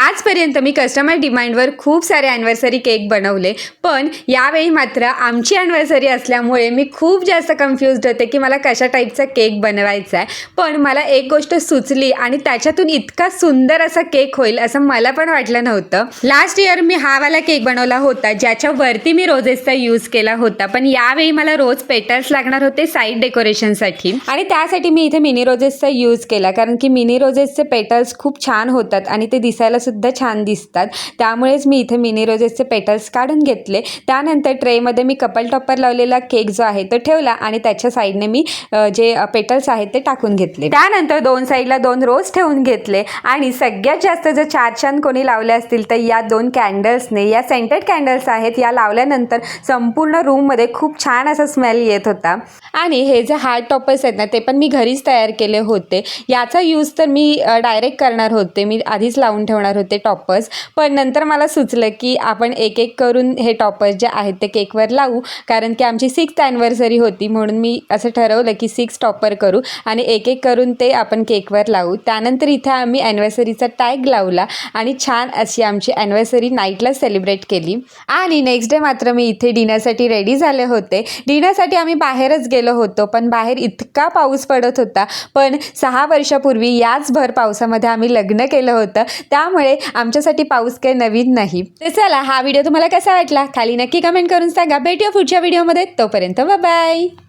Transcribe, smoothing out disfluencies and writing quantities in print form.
आजपर्यंत मी कस्टमर डिमांडवर खूप सारे ॲनिव्हर्सरी केक बनवले, पण यावेळी मात्र आमची ॲनिव्हर्सरी असल्यामुळे मी खूप जास्त कन्फ्युज्ड होते की मला कशा टाईपचा केक बनवायचा आहे. पण मला एक गोष्ट सुचली आणि त्याच्यातून इतका सुंदर असा केक होईल असं मला पण वाटलं नव्हतं. लास्ट इयर मी हा वाला केक बनवला होता ज्याच्यावरती मी रोजेसचा यूज केला होता, पण यावेळी मला रोज पेटल्स लागणार होते साईड डेकोरेशनसाठी आणि त्यासाठी मी इथे मिनी रोजेसचा यूज केला, कारण की मिनी रोजेसचे पेटल्स खूप छान होतात आणि ते दिसायला सुद्धा छान दिसतात. त्यामुळेच मी इथे मिनी रोजेसचे पेटल्स काढून घेतले. त्यानंतर ट्रेमध्ये मी कपल टॉपर लावलेला केक जो आहे तो ठेवला आणि त्याच्या साईडने मी जे पेटल्स आहेत ते टाकून घेतले. त्यानंतर दोन साईडला 2 रोज ठेवून घेतले आणि सगळ्यात जास्त जर छान कोणी लावले असतील तर या 2 कॅन्डल्सने, या सेंटेड कॅन्डल्स आहेत, या लावल्यानंतर संपूर्ण रूममध्ये खूप छान असा स्मेल येत होता. आणि हे जे हार्ट टॉपर्स आहेत ना ते पण मी घरीच तयार केले होते. याचा यूज तर मी डायरेक्ट करणार होते, मी आधीच लावून ठेवणार होते टॉपर्स, पण नंतर मला सुचलं की आपण एक एक करून हे टॉपर्स जे आहेत ते केकवर लावू, कारण की आमची 6th ॲनिव्हर्सरी होती म्हणून मी असं ठरवलं की 6 टॉपर करू आणि एक एक करून ते आपण केकवर लावू. त्यानंतर इथे आम्ही ॲनिव्हर्सरीचा टॅग लावला आणि छान अशी आमची ॲनिव्हर्सरी नाईटला सेलिब्रेट केली. आणि नेक्स्ट डे मात्र मी इथे डिनरसाठी रेडी झाले होते. डिनरसाठी आम्ही बाहेरच गेलो होतो, पण बाहेर इतका पाऊस पडत होता. पण 6 वर्षापूर्वी याच भर पावसामध्ये आम्ही लग्न केलं होतं, त्यामुळे आमच्यासाठी पाऊस काही नवीन नाही. तर चला, हा व्हिडिओ तुम्हाला कसा वाटला खाली नक्की कमेंट करून सांगा. भेटूया पुढच्या व्हिडिओमध्ये, तोपर्यंत बाय बाय.